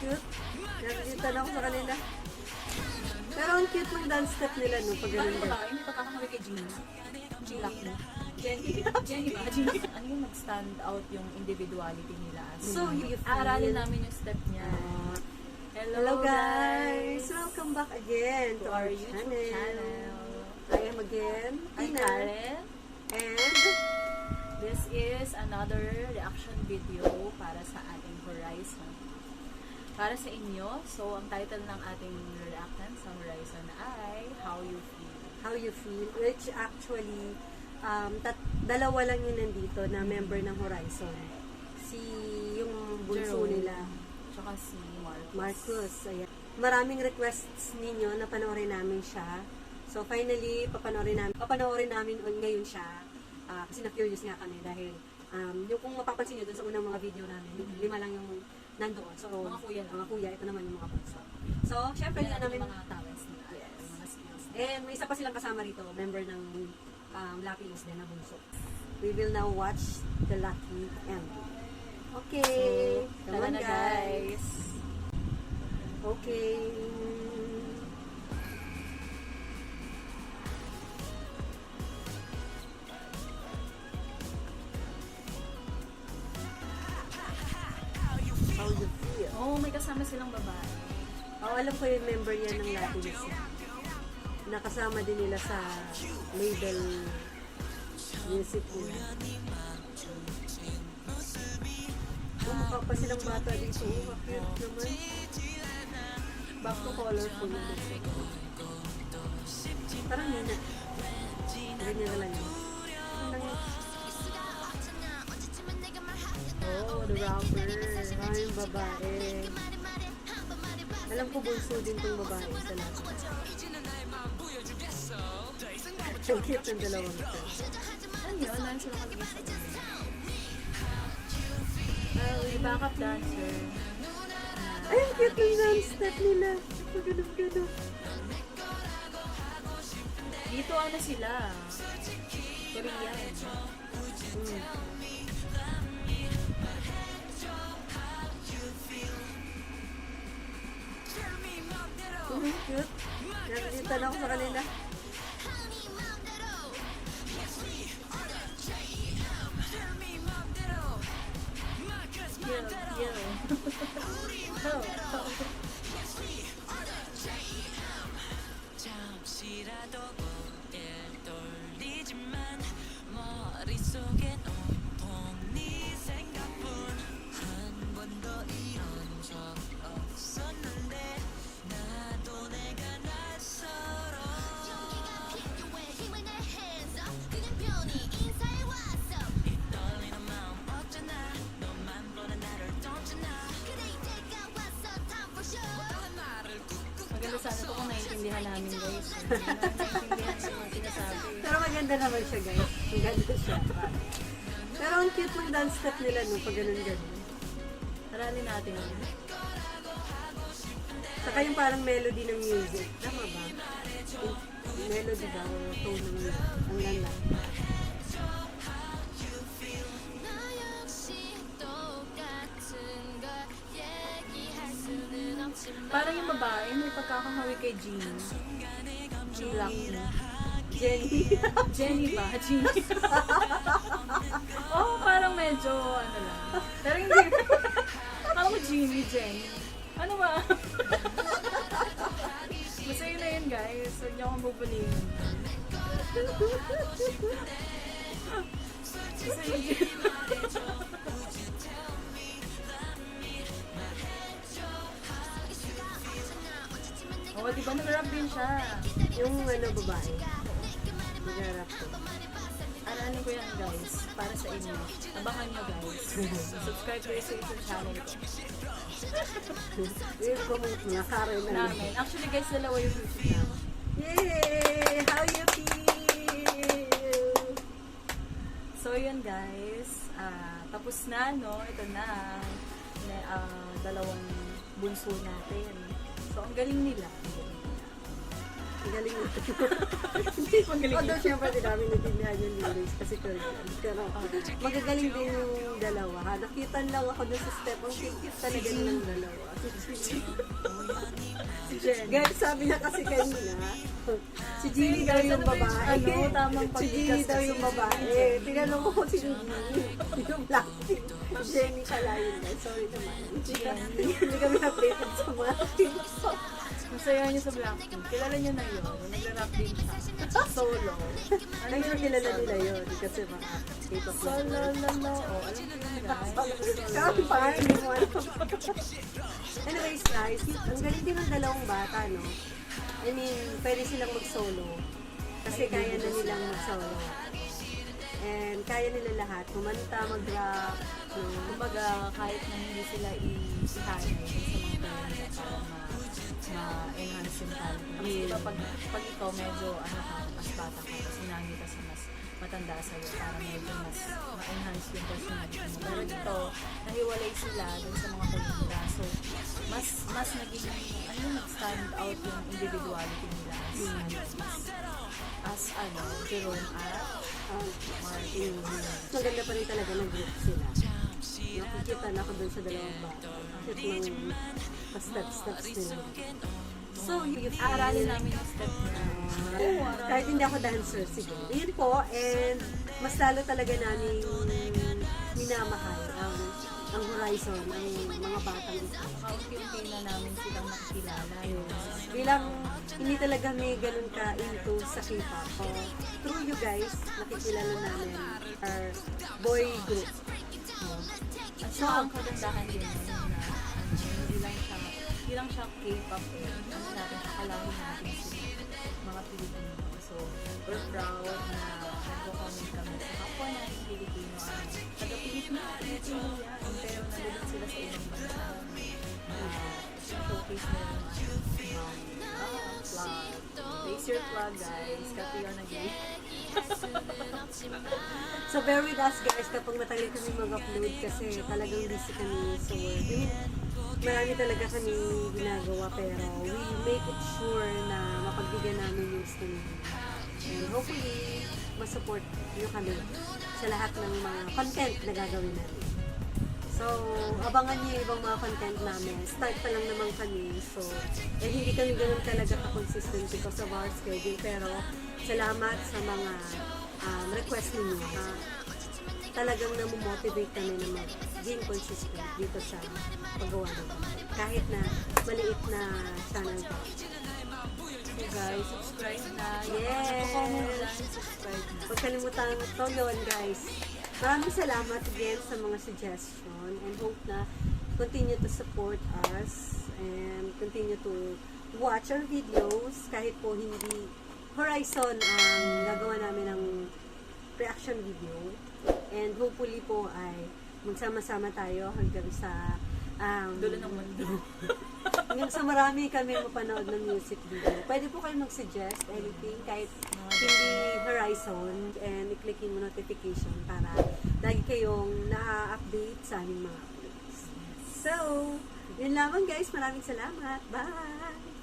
Cute. Nakikita na ako sa kanila. Pero ang cute ng dance step nila no, pag ganun Paano ba? ba? Hindi pagkakahawig kay Jenny. Jenny ba? Jenny. Ano yung nag-stand out yung individuality nila? So, you feel- Aralin namin yung step niya. Hello guys! Welcome back again To our YouTube channel. I am again, I'm Tina. Karen. And This is another reaction video para sa ating Horizon. Para sa inyo, so ang title ng ating reaction sa Horizon ay How You Feel. how you feel, which actually, dalawa lang yun nandito na member ng Horizon. Si, yung bunso Jerome, nila, tsaka si Marcus. Marcus. Ayan. Maraming requests ninyo na panoorin namin siya. So finally, papanoorin namin ngayon siya. Kasi na-curious nga kami dahil yung kung mapapansin nyo dun sa unang mga video namin, 5 lang yung nandoon. So, Mga kuya lang. Mga kuya, ito naman yung mga bunso. So, syempre Yan na namin, yung mga talents nila. Yes. Yung mga skills. and may isa pa silang kasama rito, member ng Lucky Is din na bunso. We will now watch the Lucky End. Okay, So, come tara on na guys. Okay. How you feel? Oh, may kasama silang babae. Oh, alam ko yung member yan ng Latinx. Nakasama din nila sa label music nila. Oh, mukha pa silang bata dito. Oh, cute naman. Back to colorful yung gusto. Parang nina. Ganyan na lang yun. Oh, the rapper. Ah, yung babae. Alam ko bunso din tong babae sa lahat. Ang cute ng dalawang ito. Ano yun? Ano sila kalagay sa may backup dancer. Ay, ang cute ng dance step nila. Ganun-ganun. Dito ano sila? Korean. Cute. Nakikita na ako sa kanila. Yo. 잠시라도 고개 돌리지만 머릿속엔 온통 네 생각뿐 한 번도 이런 적 없었는데 나도 내가 낯설어 이 떨리는 마음 어쩌나 너만 보는 나를 던져나 Maganda sana ito kung naiintindihan namin guys. Naiintindihan sa mga sinasabi. Pero maganda naman siya, guys. Maganda siya. Pero ang cute ng dance step nila, no? Pag ganun-ganun. Aralin natin. Saka yung parang melody ng music. Tama ba? Yung melody ba? O tone ng music. Ang ganda. Parang yung babae, may pagkakahawi kay Jean. G-Lock. Jenny. Jenny ba? Jenny. Oh, parang medyo ano lang. Pero hindi. Parang Jenny, Jenny. Ano ba? Basta yun na yun guys. Huwag niyo akong bubulin. Basta yun. Oh, di ba nag-rap din siya? Yung ano, babae. Mag-rap ko. Ano ko yan guys, para sa inyo. Abangan nyo guys. Subscribe kayo sa YouTube channel ko. Yung promote mo na, Karen na. Namin. Actually guys, dalawa yung YouTube namin. Yay! How you feel? So yun guys, tapos na no, ito na, dalawang bunso natin. So ang galing nila. Ang galing nito. Although syempre di namin natindihan yung lyrics kasi Korean. Pero magagaling din yung dalawa. Ha? Nakita lang ako doon sa step. Ang cute talaga ng dalawa. Si Jen. Guys, sabi niya kasi kanina, si Gini daw yung babae. Tamang Si Gini daw yung babae. Tinanong ko si Gini, yung Blackpink. Jenny pala yun. Sorry naman. Hindi kami updated sa mga things. Masaya niyo sa Blackpink. Kilala niyo na yun. Nag-rap din siya. Solo. Ay, sure kilala nila yun. Kasi mga K-pop Solo, lolo. Oh, alam ko yun guys. Kami pa, hindi mo alam. Anyways guys, ang galing din ng dalawang bata, no? I mean, pwede silang mag-solo. Kasi kaya na nilang mag-solo. And kaya nila lahat. Kumanta, mag-rap. No? Kumbaga, kahit na hindi sila isihanay sa mga parents para ma-enhance yung talent. Kasi diba, pag ikaw medyo mas bata ka, tapos sinangi ka sa mas matanda sa'yo para medyo mas ma-enhance yung personality mo. Pero dito, nahiwalay sila dun sa mga kulinda. So, mas naging, nag-stand out yung individuality nila as Jerome at Martin. Maganda pa rin talaga ng group sila. Nakikita na ako dun sa dalawang bata. Kahit ng pa-steps nila. So, Aaralin namin yung step na. kahit hindi ako dancer, siguro. Yun po, and mas lalo talaga namin minamahal ang Horizon, ang mga batang ito. Kaunti-unti na namin silang nakikilala. Bilang hindi talaga may ganun ka into sa K-pop. So, through you guys, nakikilala namin our boy group. At so, ang kagandahan din nun na hindi lang siya K-pop natin, kakalahin natin sila, mga Pilipino. So, we're proud na nagko-comment kami sa kapwa natin Pilipino. Taga-Pilipino yan. Pero nandun sila sa ibang bansa. Showcase nila yung flag. Raise your flag, guys. Copy yun again. So, bear with us guys kapag matagal kami mag-upload kasi talagang busy kami sa work. I mean, marami talaga kami ginagawa pero we make it sure na mapagbigyan namin yung gusto nila. And hopefully, masupport nyo kami sa lahat ng mga content na gagawin namin. So, abangan niyo yung ibang mga content namin. Start pa lang naman kami. So, hindi kami ganun talaga ka-consistent because of our schedule. Pero, salamat sa mga request ninyo. Talagang namomotivate kami na maging consistent dito sa paggawa ng content. Kahit na maliit na channel ko. So guys, subscribe na. Yes! Comment lang, subscribe na. Huwag kalimutan ito yun, guys. Maraming salamat again sa mga suggestion and hope na continue to support us and continue to watch our videos kahit po hindi Horizon ang gagawa namin ng reaction video. And hopefully po ay magsama-sama tayo hanggang sa Dulo ng mundo. hanggang sa marami kami mapanood ng music video. Pwede po kayo mag-suggest anything kahit hindi Horizon and i-click yung notification para lagi kayong na-update sa aming mga uploads. So, yun lamang guys. Maraming salamat. Bye!